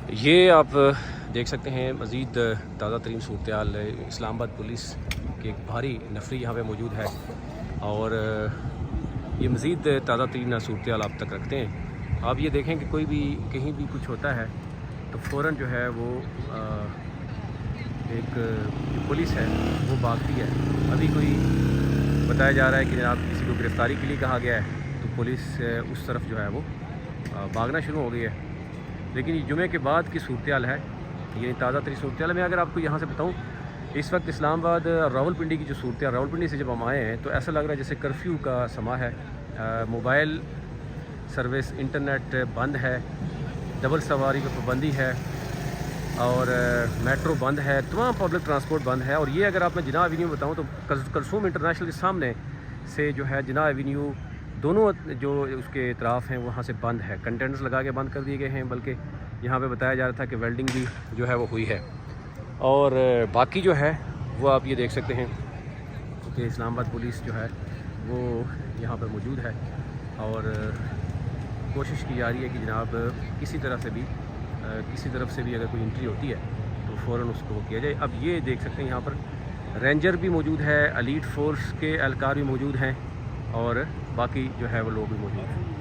یہ آپ دیکھ سکتے ہیں مزید تازہ ترین صورتحال اسلام آباد پولیس کی ایک بھاری نفری یہاں پہ موجود ہے اور یہ مزید تازہ ترین صورتحال آپ تک رکھتے ہیں۔ آپ یہ دیکھیں کہ کوئی بھی کہیں بھی کچھ ہوتا ہے تو فوراً جو ہے وہ ایک پولیس ہے وہ بھاگتی ہے۔ ابھی کوئی بتایا جا رہا ہے کہ جناب کسی کو گرفتاری کے لیے کہا گیا ہے تو پولیس اس طرف جو ہے وہ بھاگنا شروع ہو گئی ہے۔ لیکن یہ جمعے کے بعد کی صورتحال ہے، یہ تازہ ترین صورتحال ہے۔ میں اگر آپ کو یہاں سے بتاؤں، اس وقت اسلام آباد راولپنڈی کی جو صورتحال، راولپنڈی سے جب ہم آئے ہیں تو ایسا لگ رہا ہے جیسے کرفیو کا سما ہے۔ موبائل سروس، انٹرنیٹ بند ہے، ڈبل سواری پہ پابندی ہے اور میٹرو بند ہے، تمام پبلک ٹرانسپورٹ بند ہے۔ اور یہ اگر آپ میں جناح ایونیو بتاؤں تو کلثوم انٹرنیشنل کے سامنے سے جو ہے جناح ایونیو دونوں جو اس کے اطراف ہیں وہاں سے بند ہے، کنٹینرز لگا کے بند کر دیے گئے ہیں، بلکہ یہاں پہ بتایا جا رہا تھا کہ ویلڈنگ بھی جو ہے وہ ہوئی ہے۔ اور باقی جو ہے وہ آپ یہ دیکھ سکتے ہیں کہ اسلام آباد پولیس جو ہے وہ یہاں پر موجود ہے اور کوشش کی جا رہی ہے کہ جناب کسی طرح سے بھی کسی طرف سے بھی اگر کوئی انٹری ہوتی ہے تو فوراً اس کو کیا جائے۔ اب یہ دیکھ سکتے ہیں یہاں پر رینجر بھی موجود ہے، ایلیٹ فورس کے اہلکار بھی موجود ہیں اور باقی جو ہے وہ لوگ بھی موجود ہیں۔